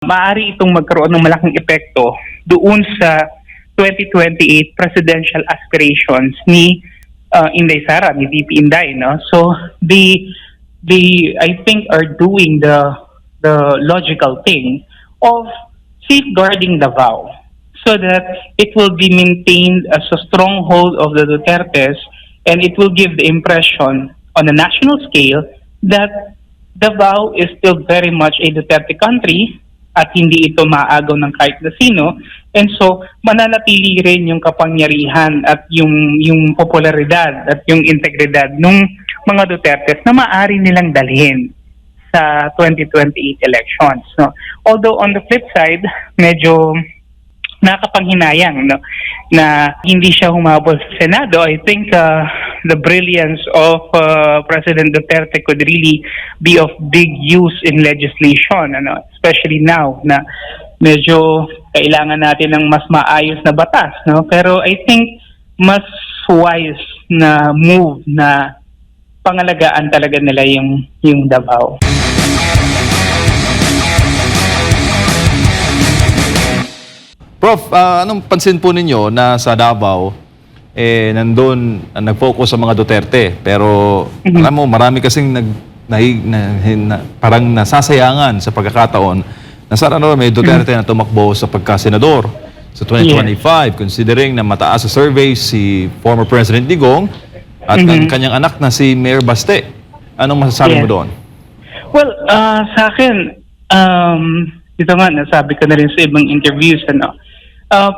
Maaari itong magkaroon ng malaking epekto doon sa 2028 presidential aspirations ni Inday Sara, ni VP Inday, no? So they I think are doing the logical thing of safeguarding Davao so that it will be maintained as a stronghold of the Dutertes, and it will give the impression on a national scale that Davao is still very much a Duterte country at hindi ito maagaw ng kahit na sino, and so mananatili rin yung kapangyarihan at yung popularidad at yung integridad ng mga Dutertes na maaari nilang dalhin sa 2028 elections, no? Although on the flip side, medyo nakakapanghinayang, no, na hindi siya humabol sa Senado. I think the brilliance of President Duterte could really be of big use in legislation, ano, especially now na medyo kailangan natin ng mas maayos na batas, no? Pero I think mas wise na move na pangalagaan talaga nila yung Davao. Prof, anong pansin po ninyo na sa Davao, nandun nag-focus sa mga Duterte, pero alam mo, marami kasing parang nasasayangan sa pagkakataon na sana may Duterte na tumakbo sa pagkasenador sa 2025, considering na mataas sa survey si former President Digong at ang kanyang anak na si Mayor Baste. Anong masasabi mo doon? Well, sa akin, ito nga, nasabi ko na rin sa ibang interviews, ano,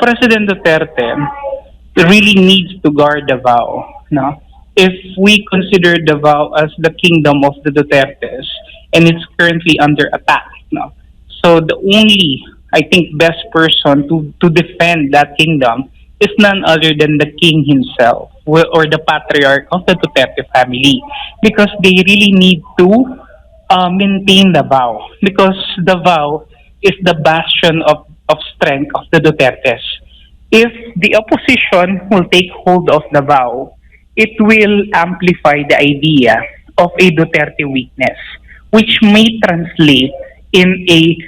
President Duterte really needs to guard Davao, no? If we consider Davao as the kingdom of the Dutertes and it's currently under attack, no? So the only, I think, best person to defend that kingdom is none other than the king himself or the patriarch of the Duterte family, because they really need to maintain Davao, because Davao is the bastion of strength of the Dutertes. If the opposition will take hold of Davao, it will amplify the idea of a Duterte weakness, which may translate in a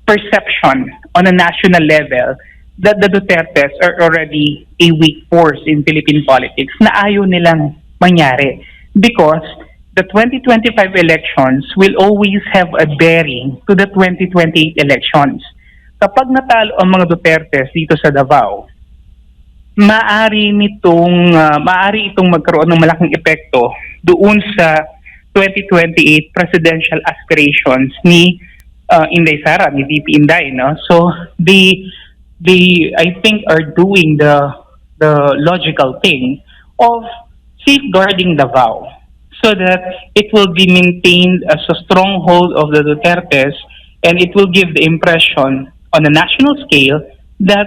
perception on a national level that the Dutertes are already a weak force in Philippine politics na ayaw nilang mangyari, because the 2025 elections will always have a bearing to the 2028 elections. Kapag natalo ang mga Dutertes dito sa Davao, maaari itong magkaroon ng malaking epekto doon sa 2028 presidential aspirations ni Inday Sara, ni VP Inday, no? So they I think are doing the logical thing of safeguarding Davao so that it will be maintained as a stronghold of the Dutertes, and it will give the impression on a national scale that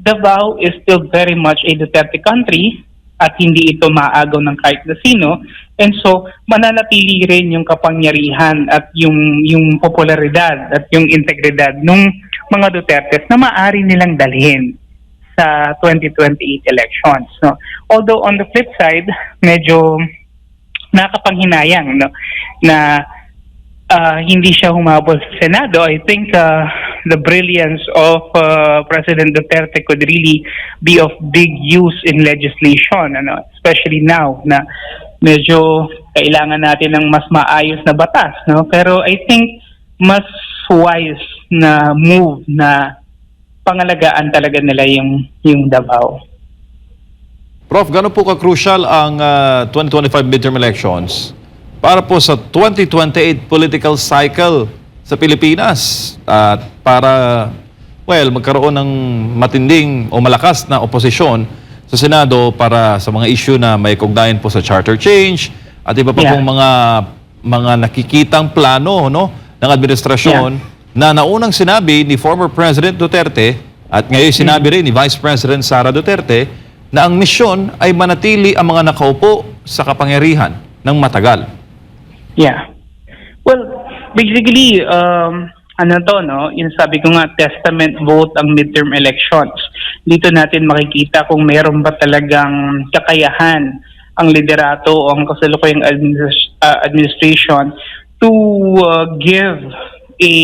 Davao is still very much a Duterte country at hindi ito maagaw ng kahit na sino, and so mananatili rin yung kapangyarihan at yung popularidad at yung integridad ng mga Dutertes na maaari nilang dalhin sa 2028 elections, no? Although on the flip side, medyo nakakapanghinayang, no, na hindi siya humabol sa Senado. I think the brilliance of President Duterte could really be of big use in legislation, ano, especially now na medyo kailangan natin ng mas maayos na batas, no? Pero I think mas wise na move na pangalagaan talaga nila yung Davao. Prof, gano'n po ka-crucial ang 2025 midterm elections para po sa 2028 political cycle sa Pilipinas at para, magkaroon ng matinding o malakas na oposisyon sa Senado para sa mga issue na may kaugnayan po sa charter change at iba pa pong mga nakikitang plano, no, ng administrasyon na naunang sinabi ni former President Duterte at ngayon sinabi rin ni Vice President Sara Duterte na ang misyon ay manatili ang mga nakaupo sa kapangyarihan ng matagal. Yeah. Well, basically, yung sabi ko nga, testament vote ang midterm elections. Dito natin makikita kung mayroon ba talagang kakayahan ang liderato o ang kasalukuyang administration to give a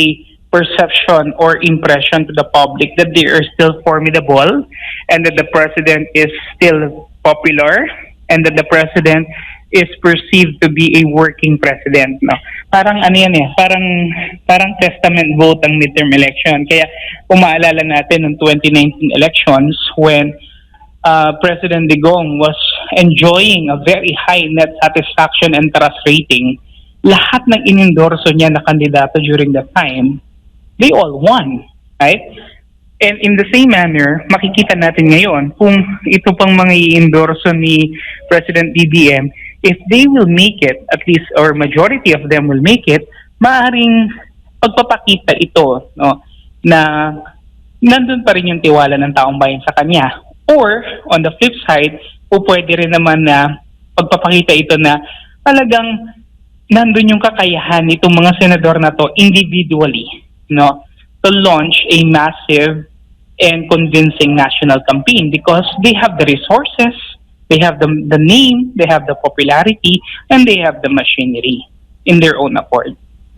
perception or impression to the public that they are still formidable and that the president is still popular and that the president is perceived to be a working president, no? Parang ano yan eh, parang testament vote ang midterm election. Kaya kung maalala natin ng 2019 elections when President Digong was enjoying a very high net satisfaction and trust rating, lahat ng inendorso niya na kandidato during that time, they all won, right? And in the same manner, makikita natin ngayon kung ito pang mga i-endorso ni President BBM, if they will make it, at least, or majority of them will make it, maaaring pagpapakita ito, no, na nandun pa rin yung tiwala ng taong bayan sa kanya. Or, on the flip side, pwede rin naman na pagpapakita ito na talagang nandun yung kakayahan nitong mga senador na to individually, no, to launch a massive and convincing national campaign because they have the resources, they have the name, they have the popularity, and they have the machinery in their own accord.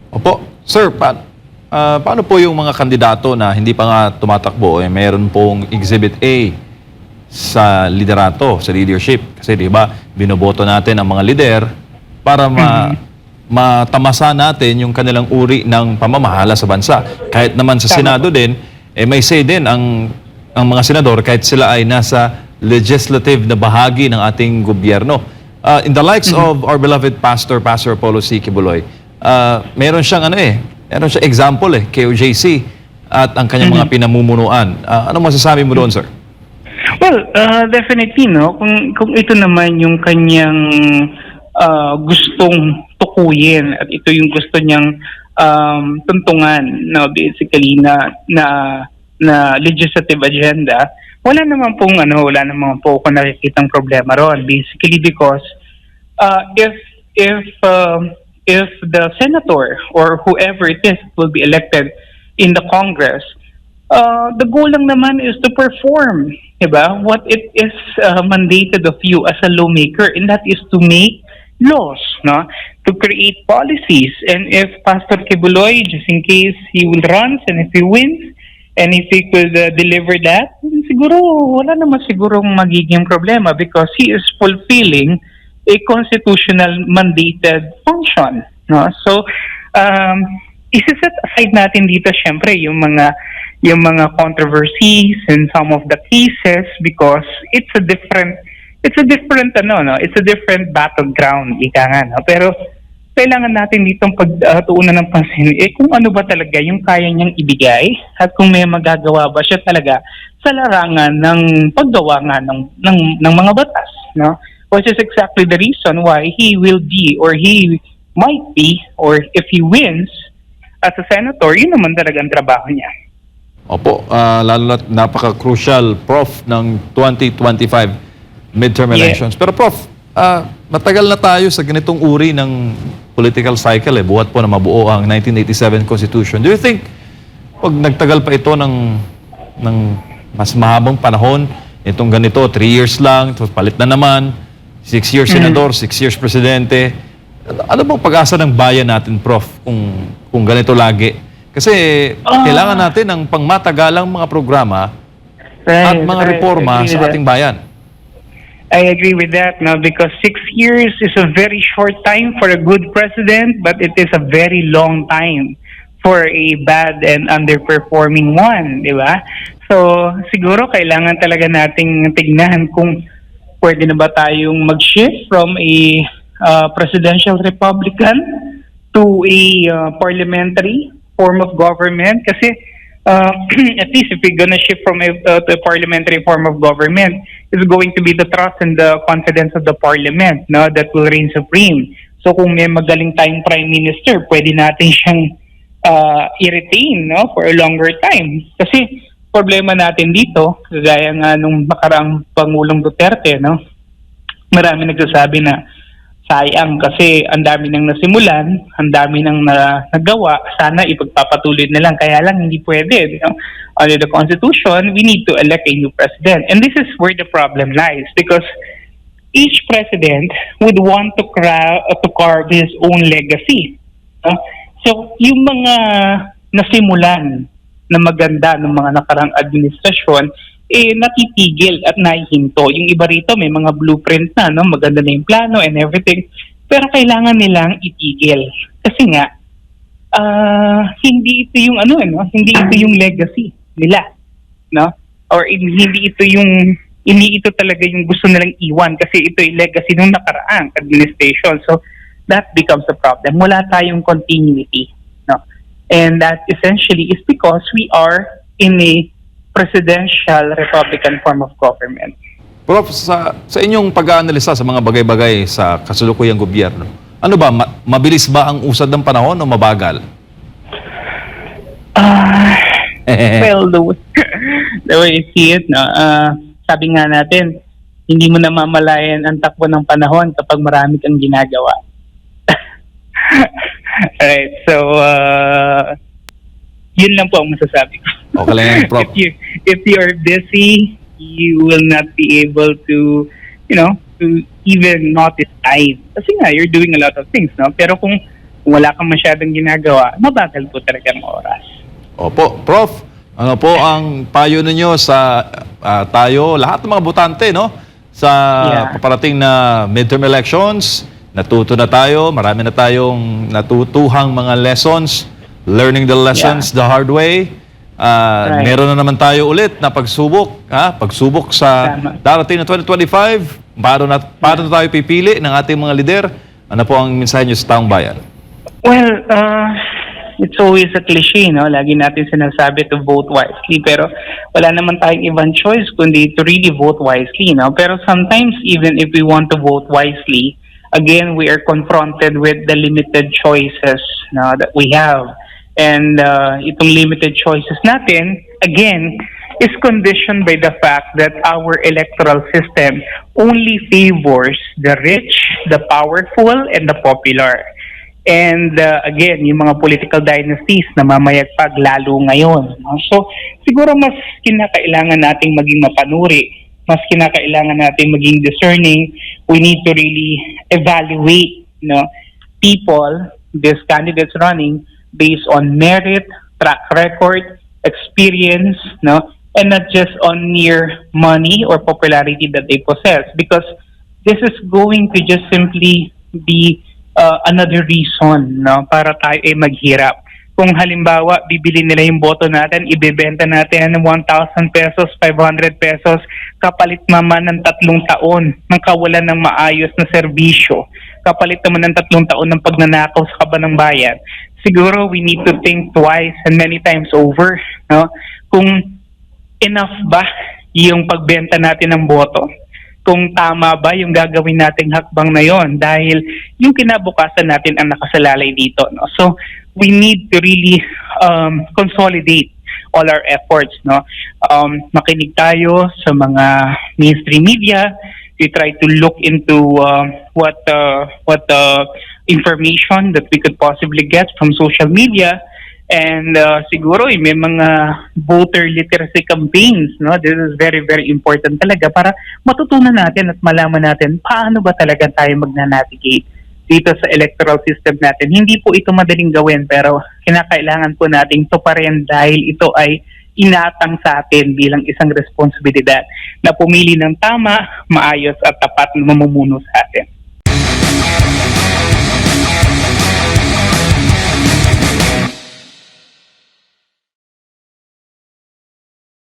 Opo. Sir, paano po yung mga kandidato na hindi pa nga tumatakbo? Meron pong Exhibit A sa liderato, sa leadership. Kasi di ba, binoboto natin ang mga lider para matamasa natin yung kanilang uri ng pamamahala sa bansa. Kahit naman sa Senado din, may say din ang mga senador kahit sila ay nasa legislative na bahagi ng ating gobyerno. In the likes of our beloved Pastor Apollo C. Quiboloy, meron siyang meron siyang example KOJC at ang kanyang mga pinamumunuan. Anong masasabi mo doon, sir? Well, definitely, no. Kung ito naman yung kanyang gustong tukuyin at ito yung gusto niyang tuntungan, no, basically na legislative agenda, wala naman po ako nakikitang problema ron. Basically because if the senator or whoever it is will be elected in the Congress, the goal lang naman is to perform, diba? What it is mandated of you as a lawmaker, and that is to make laws, no? To create policies. And if Pastor Quiboloy, just in case he will run and if he wins, and if he could deliver that, siguro wala naman sigurong magiging problema because he is fulfilling a constitutional mandated function, no? So isa-set aside natin dito syempre yung mga controversies and some of the cases because it's a different battleground, ika nga, no? Pero kailangan natin ditong pagtuunan ng pansin kung ano ba talaga yung kaya niyang ibigay at kung may magagawa ba siya talaga sa larangan ng paggawa nga ng mga batas, no? Which is exactly the reason why he will be or he might be or if he wins as a senator, yun naman talaga ang trabaho niya. Opo, lalo na napaka-crucial, Prof, ng 2025 midterm elections. Pero Prof, matagal na tayo sa ganitong uri ng political cycle. Buhat po na mabuo ang 1987 Constitution. Do you think, pag nagtagal pa ito ng mas mahabang panahon, itong ganito, 3 years lang, tapos palit na naman, 6 years senador, 6 years presidente, ano bang pag-asa ng bayan natin, Prof, kung ganito lagi? Kasi kailangan natin ng pangmatagalang mga programa at mga reforma sa ating bayan. I agree with that, no, because 6 years is a very short time for a good president, but it is a very long time for a bad and underperforming one, di ba? So, siguro kailangan talaga nating tignan kung pwede na ba tayong mag-shift from a presidential republican to a parliamentary form of government. Kasi at least if we're gonna shift from a parliamentary form of government, it's going to be the trust and the confidence of the parliament, no, that will reign supreme. So kung may magaling tayong prime minister, pwede natin siyang i-retain, no, for a longer time. Kasi problema natin dito, gaya nga nung nakaraang Pangulong Duterte, no, marami nagsasabi na sayang kasi ang dami nang nasimulan, ang dami nang nagawa, sana ipagpapatuloy na lang. Kaya lang hindi pwede. You know? Under the Constitution, we need to elect a new president. And this is where the problem lies because each president would want to carve his own legacy. So, yung mga nasimulan na maganda ng mga nakarang administrasyon, natitigil at nahihinto. Yung iba rito may mga blueprint na, no? Maganda na yung plano and everything. Pero kailangan nilang itigil. Kasi nga, hindi ito yung hindi ito yung legacy nila, no? Or hindi ito talaga yung gusto nilang iwan kasi ito yung legacy ng nakaraang administration. So, that becomes a problem. Wala tayong continuity, no? And that essentially is because we are in a presidential Republican form of government. Prof, sa inyong pag-aanalisa sa mga bagay-bagay sa kasalukuyang gobyerno, ano ba, mabilis ba ang usad ng panahon o mabagal? Well, the way I see it, no, sabi nga natin, hindi mo na mamalayan ang takbo ng panahon kapag marami kang ginagawa. Alright, so, yun lang po ang masasabi ko. Okay lang yan, Prof. If you're busy, you will not be able to, to even notice time. Kasi nga, you're doing a lot of things, no? Pero kung wala kang masyadong ginagawa, mabagal po talaga ang oras. Opo. Prof, ano po ang payo ninyo sa tayo, lahat ng mga botante, no? Sa paparating na midterm elections, natuto na tayo, marami na tayong natutuhang mga lessons, learning the lessons the hard way. Right. Meron na naman tayo ulit na pagsubok, pagsubok sa darating na 2025. Paano na tayo pipili ng ating mga lider? Ano po ang mensahe niyo sa taong bayan? Well, it's always a cliche, no? Lagi natin sinasabi to vote wisely, pero wala naman tayong ibang choice kundi to really vote wisely, no? Pero sometimes even if we want to vote wisely, again, we are confronted with the limited choices, no, that we have. And itong limited choices natin, again, is conditioned by the fact that our electoral system only favors the rich, the powerful, and the popular. And again, yung mga political dynasties na mamayagpag lalo ngayon. No? So, siguro mas kinakailangan nating maging mapanuri, mas kinakailangan nating maging discerning. We need to really evaluate, people, these candidates running, based on merit, track record, experience, and not just on mere money or popularity that they possess. Because this is going to just simply be another reason, para tayo ay maghirap. Kung halimbawa, bibili nila yung boto natin, ibebenta natin ng 1,000 pesos, 500 pesos, kapalit naman ng 3 taon ng kawalan ng maayos na serbisyo, kapalit naman ng 3 taon ng pagnanakaw sa kaban ng bayan. Siguro we need to think twice and many times over, kung enough ba yung pagbenta natin ng boto, kung tama ba yung gagawin nating hakbang na yon, dahil yung kinabukasan natin ang nakasalalay dito. So we need to really consolidate all our efforts. Makinig tayo sa mga mainstream media. We try to look into what information that we could possibly get from social media. And siguro may mga voter literacy campaigns, This is very, very important talaga para matutunan natin at malaman natin paano ba talaga tayo magnanavigate dito sa electoral system natin. Hindi po ito madaling gawin, pero kinakailangan po nating tuparin dahil ito ay inatang sa atin bilang isang responsibilidad na pumili ng tama, maayos at tapat na mamumuno sa atin.